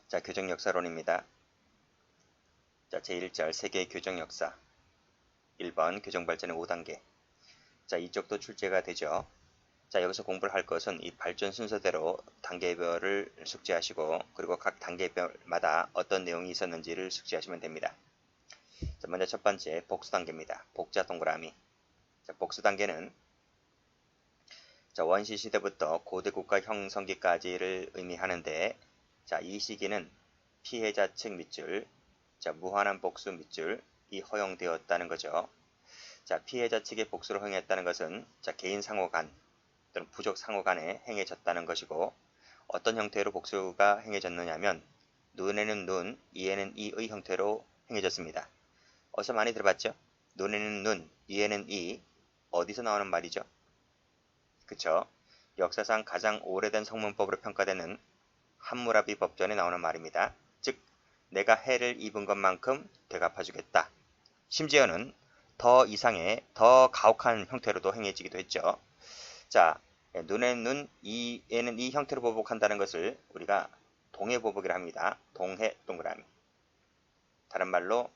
자, 교정 역사론입니다. 자, 제1절 세계의 교정 역사. 1번 교정 발전의 5단계. 자, 이쪽도 출제가 되죠. 자, 여기서 공부를 할 것은 이 발전 순서대로 단계별을 숙지하시고, 그리고 각 단계별마다 어떤 내용이 있었는지를 숙지하시면 됩니다. 자, 먼저 첫 번째 복수 단계입니다. 복자 동그라미. 자, 복수 단계는 자, 원시 시대부터 고대 국가 형성기까지를 의미하는데, 자, 이 시기는 피해자 측 밑줄, 자, 무한한 복수 밑줄이 허용되었다는 거죠. 자, 피해자 측의 복수를 허용했다는 것은 자, 개인 상호 간 또는 부족 상호 간에 행해졌다는 것이고, 어떤 형태로 복수가 행해졌느냐면 눈에는 눈, 이에는 이의 형태로 행해졌습니다. 어디서 많이 들어봤죠? 눈에는 눈, 이에는 이. 어디서 나오는 말이죠? 그쵸? 역사상 가장 오래된 성문법으로 평가되는 함무라비 법전에 나오는 말입니다. 즉, 내가 해를 입은 것만큼 되갚아주겠다. 심지어는 더 이상의 더 가혹한 형태로도 행해지기도 했죠. 자, 눈에는 눈, 이에는 이 형태로 보복한다는 것을 우리가 동해보복이라 합니다. 동해 동그라미. 다른 말로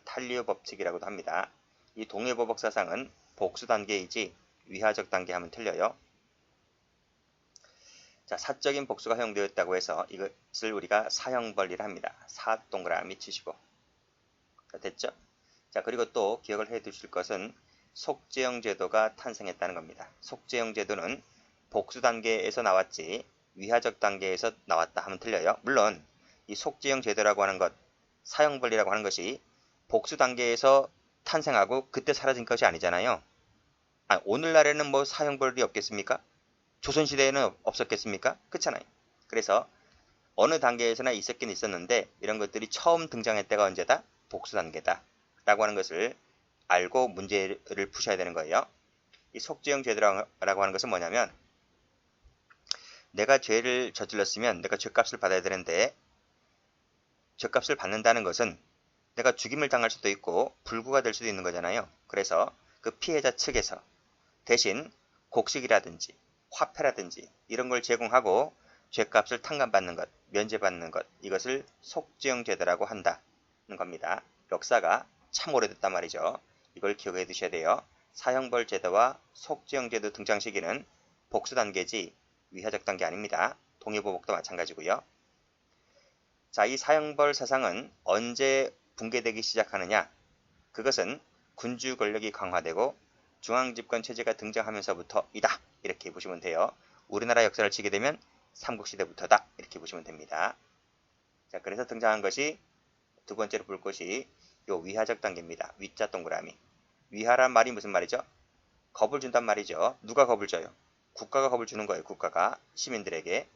탈리오 법칙이라고도 합니다. 이 동해보복 사상은 복수 단계이지 위하적 단계 하면 틀려요. 자, 사적인 복수가 허용되었다고 해서 이것을 우리가 사형벌이라 합니다. 사 동그라미 치시고. 자, 됐죠? 자, 그리고 또 기억을 해 두실 것은 속죄형 제도가 탄생했다는 겁니다. 속죄형 제도는 복수 단계에서 나왔지 위하적 단계에서 나왔다 하면 틀려요. 물론 이 속죄형 제도라고 하는 것, 사형벌이라고 하는 것이 복수 단계에서 탄생하고 그때 사라진 것이 아니잖아요. 오늘날에는 뭐 사형벌이 없겠습니까? 조선시대에는 없었겠습니까? 그렇잖아요. 그래서 어느 단계에서나 있었긴 있었는데 이런 것들이 처음 등장할 때가 언제다? 복수 단계다 라고 하는 것을 알고 문제를 푸셔야 되는 거예요. 이 속죄형 죄라고 하는 것은 뭐냐면, 내가 죄를 저질렀으면 내가 죄값을 받아야 되는데, 죄값을 받는다는 것은 내가 죽임을 당할 수도 있고 불구가 될 수도 있는 거잖아요. 그래서 그 피해자 측에서 대신 곡식이라든지 화폐라든지 이런 걸 제공하고 죄값을 탕감받는 것, 면제받는 것, 이것을 속죄형 제도라고 한다는 겁니다. 역사가 참 오래됐단 말이죠. 이걸 기억해 두셔야 돼요. 사형벌 제도와 속죄형 제도 등장 시기는 복수 단계지 위하적 단계 아닙니다. 동해보복도 마찬가지고요. 자, 이 사형벌 사상은 언제 붕괴되기 시작하느냐? 그것은 군주 권력이 강화되고 중앙집권 체제가 등장하면서부터이다. 이렇게 보시면 돼요. 우리나라 역사를 치게 되면 삼국시대부터다. 이렇게 보시면 됩니다. 자, 그래서 등장한 것이 두 번째로 볼 것이 요 위하적 단계입니다. 위자 동그라미. 위하란 말이 무슨 말이죠? 겁을 준단 말이죠. 누가 겁을 줘요? 국가가 겁을 주는 거예요. 국가가 시민들에게.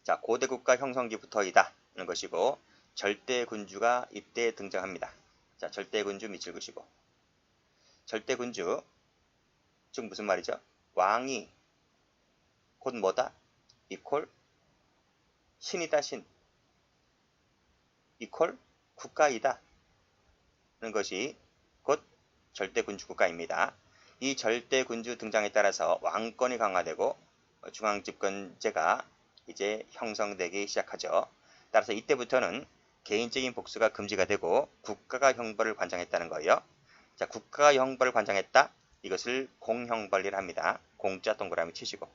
자, 고대 국가 형성기부터이다 하는 것이고, 절대 군주가 이때 등장합니다. 자, 절대 군주 밑줄 그시고. 절대 군주, 즉 무슨 말이죠? 왕이 곧 뭐다? 이퀄 신이다. 신 이퀄 국가이다 하는 것이 곧 절대 군주 국가입니다. 이 절대 군주 등장에 따라서 왕권이 강화되고 중앙집권제가 이제 형성되기 시작하죠. 따라서 이때부터는 개인적인 복수가 금지가 되고 국가가 형벌을 관장했다는 거예요. 자, 국가가 형벌을 관장했다. 이것을 공형벌이라 합니다. 공자 동그라미 치시고.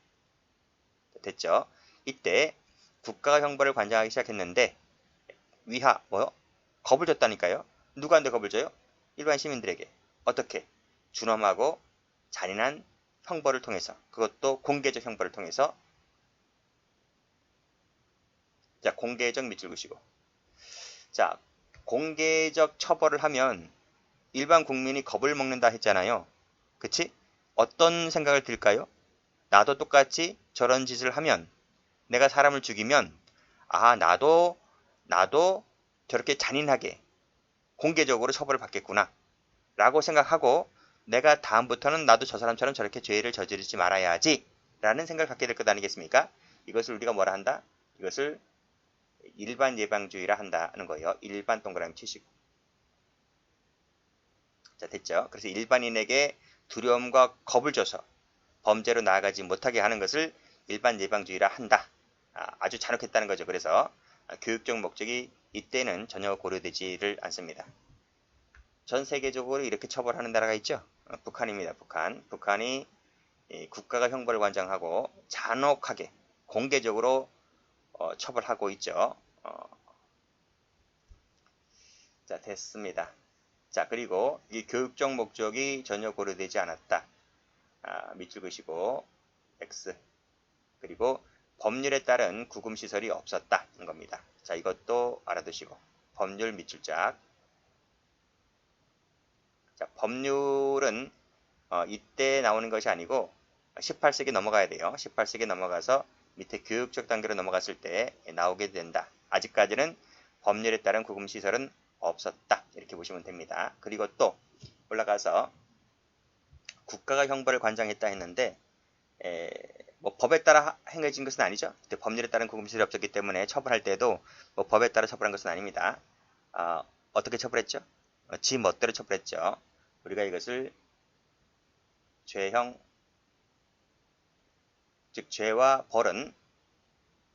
됐죠? 이때 국가가 형벌을 관장하기 시작했는데 위하 뭐요? 겁을 줬다니까요. 누구한테 겁을 줘요? 일반 시민들에게. 어떻게? 준엄하고 잔인한 형벌을 통해서, 그것도 공개적 형벌을 통해서. 자, 공개적 밑줄 그시고. 자, 공개적 처벌을 하면 일반 국민이 겁을 먹는다 했잖아요. 그치? 어떤 생각을 들까요? 나도 똑같이 저런 짓을 하면, 내가 사람을 죽이면, 나도 저렇게 잔인하게 공개적으로 처벌을 받겠구나 라고 생각하고, 내가 다음부터는 나도 저 사람처럼 저렇게 죄를 저지르지 말아야지 라는 생각을 갖게 될 것 아니겠습니까? 이것을 우리가 뭐라 한다? 이것을 일반 예방주의라 한다는 거예요. 일반 동그라미 치시고. 자, 됐죠? 그래서 일반인에게 두려움과 겁을 줘서 범죄로 나아가지 못하게 하는 것을 일반 예방주의라 한다 아주 잔혹했다는 거죠. 그래서 교육적 목적이 이때는 전혀 고려되지를 않습니다. 전 세계적으로 이렇게 처벌하는 나라가 있죠. 북한입니다. 북한이 국가가 형벌을 관장하고 잔혹하게 공개적으로 처벌하고 있죠. 자, 됐습니다. 자, 그리고 이 교육적 목적이 전혀 고려되지 않았다. 밑줄 그시고 X. 그리고 법률에 따른 구금시설이 없었다는 겁니다. 자, 이것도 알아두시고 법률 밑줄짝. 자, 법률은 이때 나오는 것이 아니고 18세기 넘어가야 돼요. 18세기 넘어가서 밑에 교육적 단계로 넘어갔을 때 나오게 된다. 아직까지는 법률에 따른 구금시설은 없었다. 이렇게 보시면 됩니다. 그리고 또 올라가서 국가가 형벌을 관장했다 했는데 뭐 법에 따라 행해진 것은 아니죠. 그때 법률에 따른 구금시설이 없었기 때문에 처벌할 때도 뭐 법에 따라 처벌한 것은 아닙니다. 어떻게 처벌했죠? 지 멋대로 처벌했죠. 우리가 이것을 죄형, 즉 죄와 벌은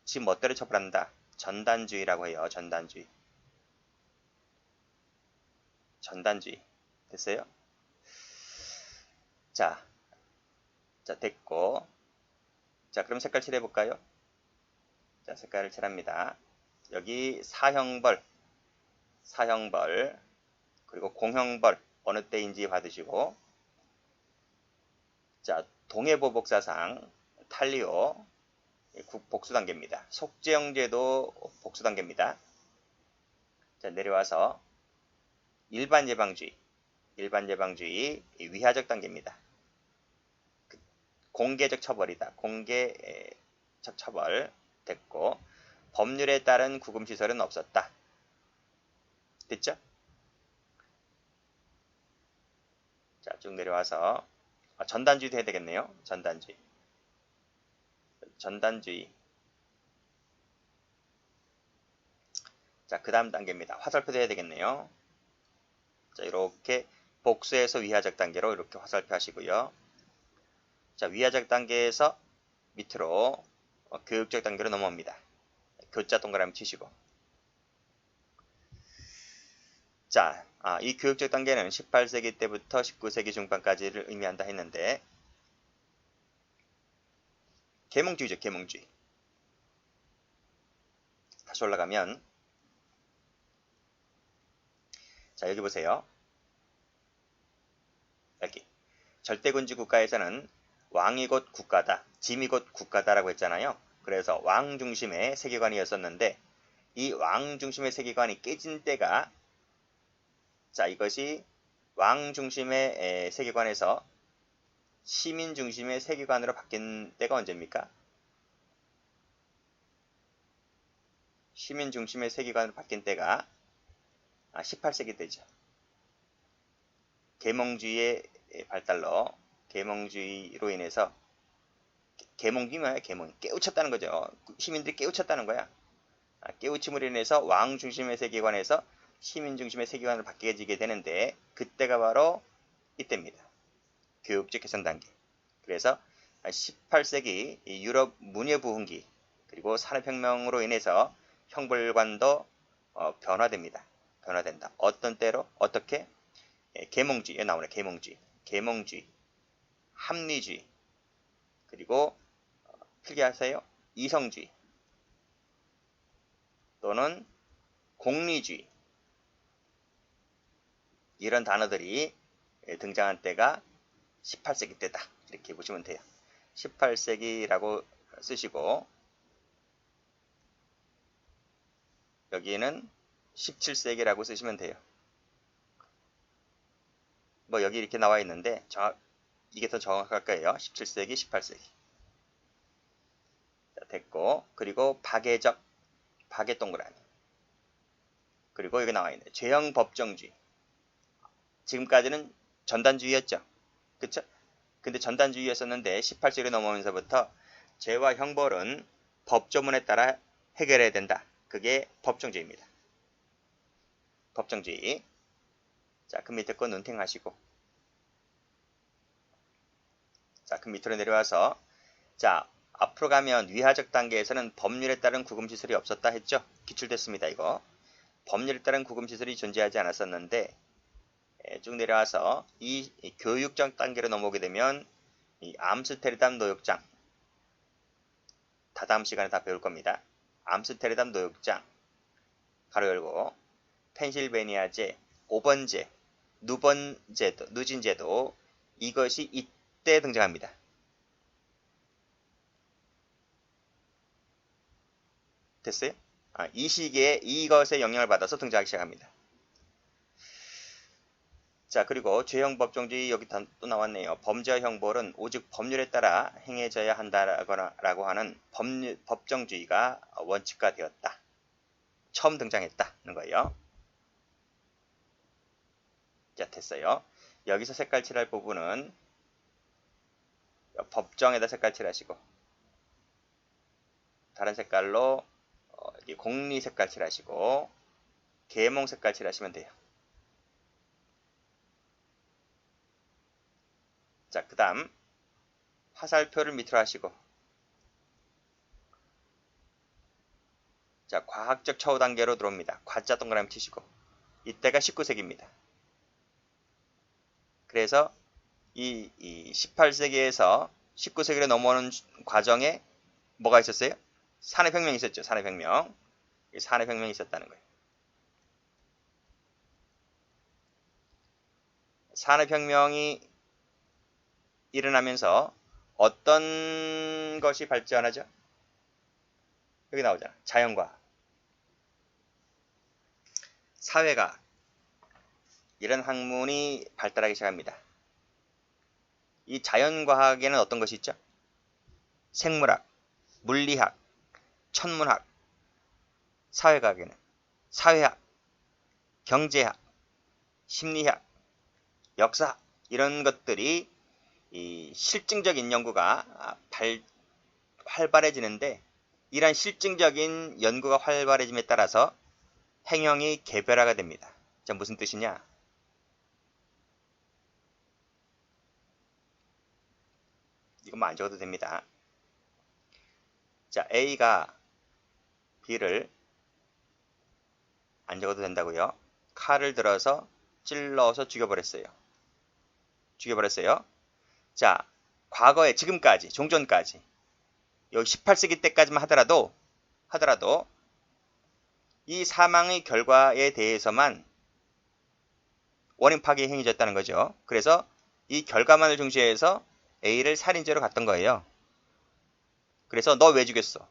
지 멋대로 처벌한다. 전단주의라고 해요. 전단주의. 됐어요? 자, 됐고. 자, 그럼 색깔 칠해볼까요? 자, 색깔을 칠합니다. 여기 사형벌, 그리고 공형벌, 어느 때인지 받으시고, 자, 동해보복사상, 탈리오, 복수단계입니다. 속죄형제도 복수단계입니다. 자, 내려와서 일반예방주의, 위하적 단계입니다. 공개적 처벌이다. 공개적 처벌 됐고, 법률에 따른 구금시설은 없었다. 됐죠? 자, 쭉 내려와서 전단주의도 해야 되겠네요. 전단주의. 자, 그 다음 단계입니다. 화살표도 해야 되겠네요. 자, 이렇게 복수에서 위하적 단계로 이렇게 화살표 하시고요. 자, 위하적 단계에서 밑으로 교육적 단계로 넘어옵니다. 교자 동그라미 치시고. 자, 이 교육적 단계는 18세기 때부터 19세기 중반까지를 의미한다 했는데, 계몽주의죠, 계몽주의. 다시 올라가면, 자, 여기 보세요. 여기. 절대군주 국가에서는 왕이 곧 국가다, 짐이 곧 국가다라고 했잖아요. 그래서 왕 중심의 세계관이었었는데, 이 왕 중심의 세계관이 깨진 때가, 자, 이것이 왕 중심의 세계관에서 시민 중심의 세계관으로 바뀐 때가 언제입니까? 시민 중심의 세계관으로 바뀐 때가 18세기 때죠. 계몽주의의 발달로, 계몽주의로 인해서, 계몽주의면 계몽, 깨우쳤다는 거죠. 시민들이 깨우쳤다는 거야. 깨우침으로 인해서 왕 중심의 세계관에서 시민 중심의 세계관으로 바뀌어지게 되는데, 그때가 바로 이때입니다. 교육적 개선 단계. 그래서 18세기 유럽 문예부흥기, 그리고 산업혁명으로 인해서 형벌관도 변화된다. 어떤 때로? 어떻게? 계몽주의, 나오네. 계몽주의, 합리주의, 그리고 필기하세요. 이성주의 또는 공리주의, 이런 단어들이 등장한 때가 18세기 때다. 이렇게 보시면 돼요. 18세기라고 쓰시고, 여기는 17세기라고 쓰시면 돼요. 뭐 여기 이렇게 나와 있는데 이게 더 정확할 거예요. 17세기, 18세기. 자, 됐고, 그리고 박애적, 박애 동그라미. 그리고 여기 나와 있는 죄형 법정주의. 지금까지는 전단주의였죠. 그쵸? 근데 전단주의였었는데 18세기로 넘어오면서부터 죄와 형벌은 법조문에 따라 해결해야 된다. 그게 법정주의입니다. 법정주의. 자, 그 밑에 거 눈팅하시고. 자, 그 밑으로 내려와서, 자, 앞으로 가면 위하적 단계에서는 법률에 따른 구금시설이 없었다 했죠. 기출됐습니다. 이거. 법률에 따른 구금시설이 존재하지 않았었는데 쭉 내려와서 이 교육적 단계로 넘어오게 되면 이 암스테르담 노역장, 다다음 시간에 다 배울 겁니다. 암스테르담 노역장, 가로 열고 펜실베니아제, 5번제, 누진제도 이것이 이때 등장합니다. 됐어요? 이 시기에 이것의 영향을 받아서 등장하기 시작합니다. 자, 그리고 죄형법정주의 여기 또 나왔네요. 범죄와 형벌은 오직 법률에 따라 행해져야 한다라고 하는 법정주의가 원칙화되었다. 처음 등장했다는 거예요. 자, 됐어요. 여기서 색깔 칠할 부분은 법정에다 색깔 칠하시고 다른 색깔로 공리 색깔 칠하시고 계몽 색깔 칠하시면 돼요. 자, 그 다음 화살표를 밑으로 하시고 자, 과학적 처우 단계로 들어옵니다. 과자 동그라미 치시고 이때가 19세기입니다. 그래서 이 18세기에서 19세기로 넘어오는 과정에 뭐가 있었어요? 산업혁명이 있었죠. 산업혁명. 산업혁명이 있었다는 거예요. 산업혁명이 일어나면서 어떤 것이 발전하죠? 여기 나오잖아. 자연과학, 사회과학 이런 학문이 발달하기 시작합니다. 이 자연과학에는 어떤 것이 있죠? 생물학, 물리학, 천문학, 사회과학에는 사회학, 경제학, 심리학, 역사학 이런 것들이 이 실증적인 연구가 활발해지는데 이러한 실증적인 연구가 활발해짐에 따라서 행형이 개별화가 됩니다. 자, 무슨 뜻이냐? 이것만 안 적어도 됩니다. 자, A가 B를 안 적어도 된다고요. 칼을 들어서 찔러서 죽여버렸어요. 자, 과거에 지금까지 종전까지 여기 18세기 때까지만 하더라도 이 사망의 결과에 대해서만 원인 파악이 행해졌다는 거죠. 그래서 이 결과만을 중시해서 A를 살인죄로 갔던 거예요. 그래서 너 왜 죽였어?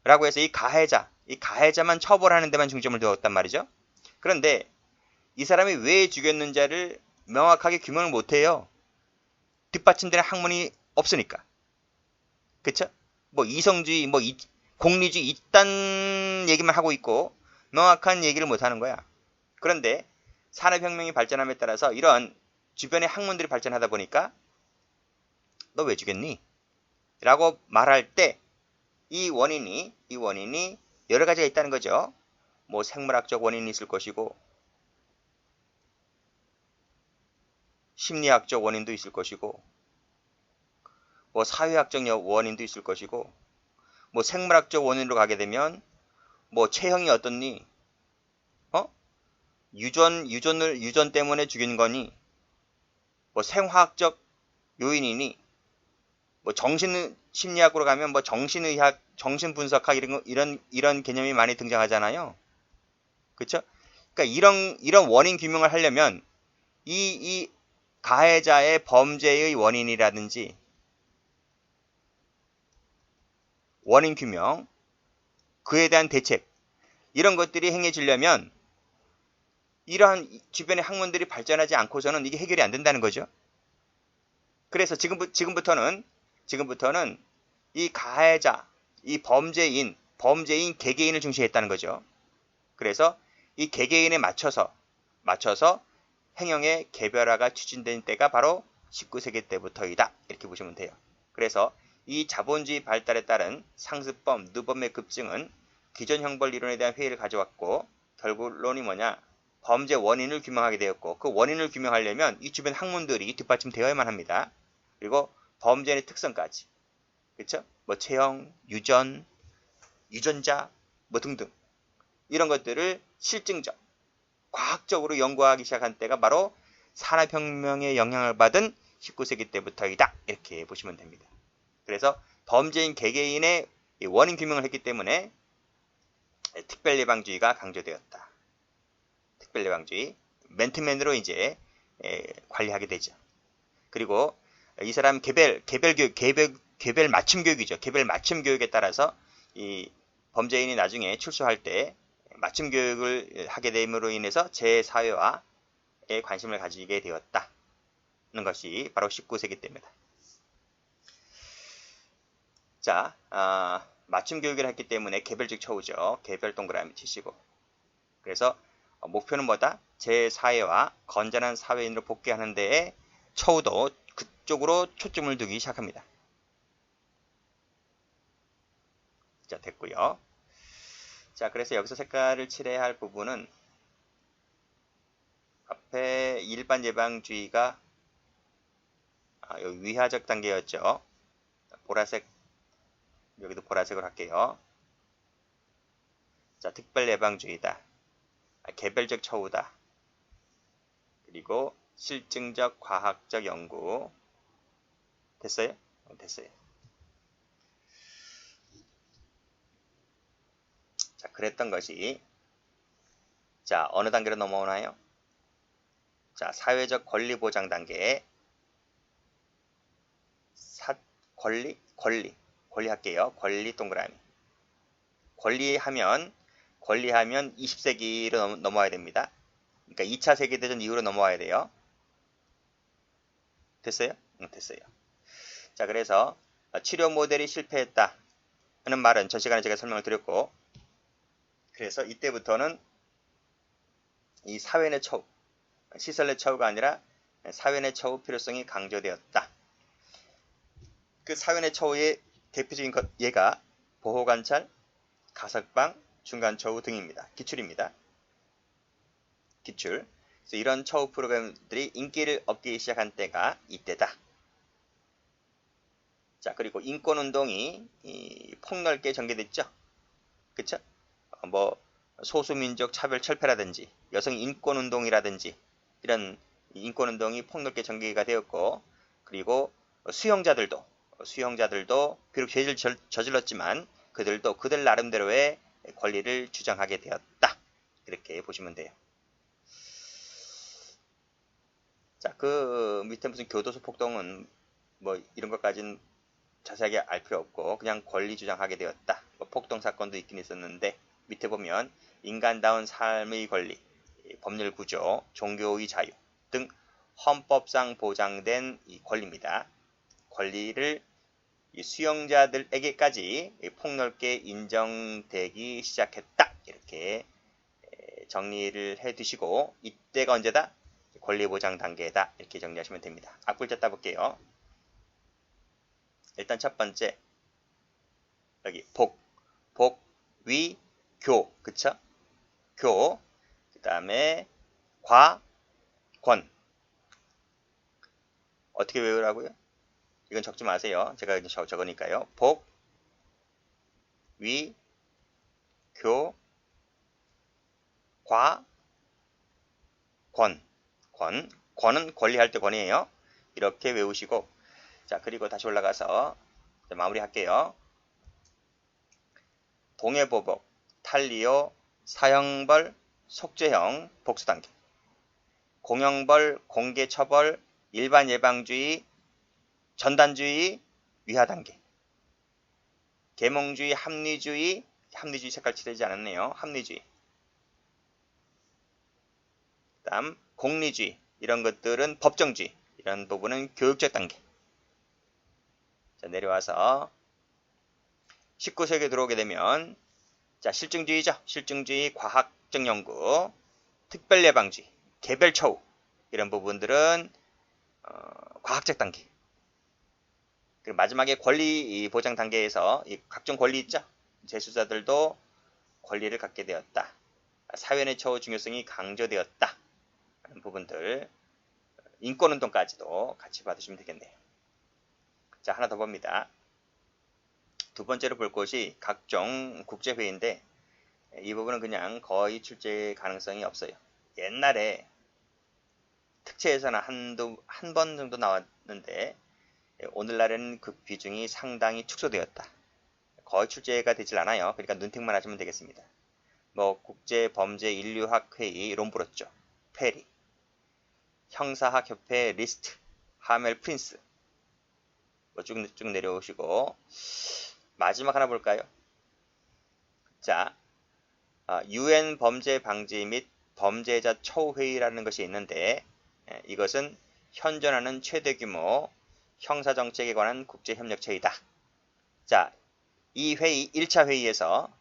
라고 해서 이 가해자만 처벌하는 데만 중점을 두었단 말이죠. 그런데 이 사람이 왜 죽였는지를 명확하게 규명을 못해요. 뒷받침되는 학문이 없으니까. 그쵸? 뭐 이성주의, 뭐 공리주의 이딴 얘기만 하고 있고 명확한 얘기를 못하는 거야. 그런데 산업혁명이 발전함에 따라서 이런 주변의 학문들이 발전하다 보니까 너 왜 죽였니? 라고 말할 때 이 원인이 여러 가지가 있다는 거죠. 뭐 생물학적 원인이 있을 것이고 심리학적 원인도 있을 것이고 뭐 사회학적 원인도 있을 것이고 뭐 생물학적 원인으로 가게 되면 뭐 체형이 어떻니? 유전 때문에 죽인 거니? 뭐 생화학적 요인이니? 뭐 정신심리학으로 가면 뭐 정신의학, 정신분석학 이런 개념이 많이 등장하잖아요. 그쵸? 그러니까 이런 원인 규명을 하려면 이 가해자의 범죄의 원인이라든지 원인 규명, 그에 대한 대책 이런 것들이 행해지려면 이러한 주변의 학문들이 발전하지 않고서는 이게 해결이 안 된다는 거죠. 그래서 지금부터는 이 가해자, 이 범죄인 개개인을 중시했다는 거죠. 그래서 이 개개인에 맞춰서 행형의 개별화가 추진된 때가 바로 19세기 때부터이다. 이렇게 보시면 돼요. 그래서 이 자본주의 발달에 따른 상습범, 누범의 급증은 기존 형벌 이론에 대한 회의를 가져왔고 결론이 뭐냐? 범죄 원인을 규명하게 되었고 그 원인을 규명하려면 이 주변 학문들이 뒷받침되어야만 합니다. 그리고 범죄의 특성까지 그쵸? 뭐 체형, 유전, 유전자, 뭐 등등 이런 것들을 실증적, 과학적으로 연구하기 시작한 때가 바로 산업혁명의 영향을 받은 19세기 때부터이다. 이렇게 보시면 됩니다. 그래서 범죄인 개개인의 원인 규명을 했기 때문에 특별예방주의가 강조되었다. 특별예방주의, 맨투맨으로 이제 관리하게 되죠. 그리고 이 사람 개별 맞춤 교육이죠. 개별 맞춤 교육에 따라서 이 범죄인이 나중에 출소할 때 맞춤 교육을 하게 됨으로 인해서 재사회화에 관심을 가지게 되었다는 것이 바로 19세기 때입니다. 자, 맞춤 교육을 했기 때문에 개별적 처우죠. 개별 동그라미 치시고. 그래서 목표는 뭐다? 재사회화, 건전한 사회인으로 복귀하는 데에 처우도 그쪽으로 초점을 두기 시작합니다. 자, 됐고요. 자, 그래서 여기서 색깔을 칠해야 할 부분은 앞에 일반 예방주의가 여기 위하적 단계였죠. 보라색, 여기도 보라색으로 할게요. 자, 특별 예방주의다. 개별적 처우다. 그리고 실증적 과학적 연구. 됐어요? 됐어요. 자, 그랬던 것이 자, 어느 단계로 넘어오나요? 자, 사회적 권리 보장 단계. 권리 할게요. 권리 동그라미. 권리하면 20세기로 넘어와야 됩니다. 그러니까 2차 세계대전 이후로 넘어와야 돼요. 됐어요? 됐어요. 자, 그래서 치료 모델이 실패했다 하는 말은 전 시간에 제가 설명을 드렸고, 그래서 이때부터는 이 사회 내 처우, 시설 내 처우가 아니라 사회 내 처우 필요성이 강조되었다. 그 사회 내 처우의 대표적인 예가 보호관찰, 가석방, 중간처우 등입니다. 기출입니다. 기출. 그래서 이런 처우 프로그램들이 인기를 얻기 시작한 때가 이때다. 자, 그리고 인권운동이 폭넓게 전개됐죠. 그쵸? 뭐 소수민족 차별 철폐라든지 여성 인권운동이라든지 이런 인권운동이 폭넓게 전개가 되었고, 그리고 수용자들도 비록 죄를 저질렀지만 그들도 그들 나름대로의 권리를 주장하게 되었다. 이렇게 보시면 돼요. 자, 그 밑에 무슨 교도소 폭동은 뭐 이런 것까지는 자세하게 알 필요 없고 그냥 권리 주장하게 되었다. 뭐 폭동 사건도 있긴 있었는데 밑에 보면 인간다운 삶의 권리, 법률 구조, 종교의 자유 등 헌법상 보장된 이 권리입니다. 권리를 이 수용자들에게까지 폭넓게 인정되기 시작했다. 이렇게 정리를 해 두시고 이때가 언제다? 권리보장 단계다. 이렇게 정리하시면 됩니다. 악플자 따볼게요. 일단 첫 번째 여기 위, 교, 그쵸? 교, 그 다음에 권. 어떻게 외우라고요? 이건 적지 마세요. 제가 적으니까요. 위, 교, 권. 권은 권리할 때 권이에요. 이렇게 외우시고, 자, 그리고 다시 올라가서 마무리 할게요. 동해보복, 탈리오, 사형벌, 속죄형, 복수단계. 공형벌, 공개처벌, 일반 예방주의, 전단주의, 위하단계. 계몽주의, 합리주의 색깔 칠하지 않았네요. 합리주의. 그 다음 공리주의, 이런 것들은 법정주의, 이런 부분은 교육적 단계. 자, 내려와서 19세기에 들어오게 되면 자, 실증주의죠. 실증주의, 과학적 연구, 특별예방주의, 개별처우 이런 부분들은 과학적 단계. 그리고 마지막에 권리 보장 단계에서 이 각종 권리 있죠. 재수자들도 권리를 갖게 되었다. 사회 내 처우 중요성이 강조되었다. 하는 부분들, 인권운동까지도 같이 받으시면 되겠네요. 자, 하나 더 봅니다. 두 번째로 볼 것이 각종 국제회의인데 이 부분은 그냥 거의 출제 가능성이 없어요. 옛날에 특채에서는 한 번 정도 나왔는데 오늘날에는 그 비중이 상당히 축소되었다. 거의 출제가 되질 않아요. 그러니까 눈팅만 하시면 되겠습니다. 뭐 국제범죄인류학회의 롬브로쪼, 페리, 형사학협회 리스트, 하멜 프린스 뭐 쭉 내려오시고 마지막 하나 볼까요? 자, UN 범죄 방지 및 범죄자 처우 회의라는 것이 있는데 이것은 현존하는 최대 규모 형사 정책에 관한 국제 협력체이다. 자, 이 회의 1차 회의에서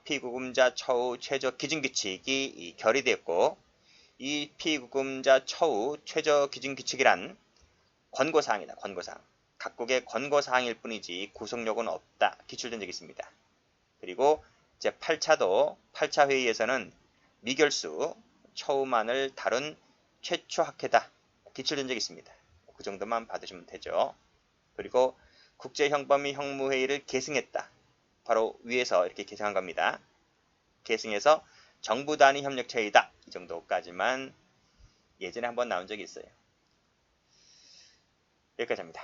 피구금자 처우 최저 기준 규칙이 결의되었고 이 피구금자 처우 최저 기준 규칙이란 권고사항이다. 권고사항. 각국의 권고사항일 뿐이지 구속력은 없다. 기출된 적이 있습니다. 그리고 제 8차 회의에서는 미결수 처우만을 다룬 최초 학회다. 기출된 적이 있습니다. 그 정도만 받으시면 되죠. 그리고 국제형법및 형무회의를 계승했다. 바로 위에서 이렇게 계승한 겁니다. 계승해서 정부 단위 협력체이다. 이 정도까지만 예전에 한번 나온 적이 있어요. 여기까지 합니다.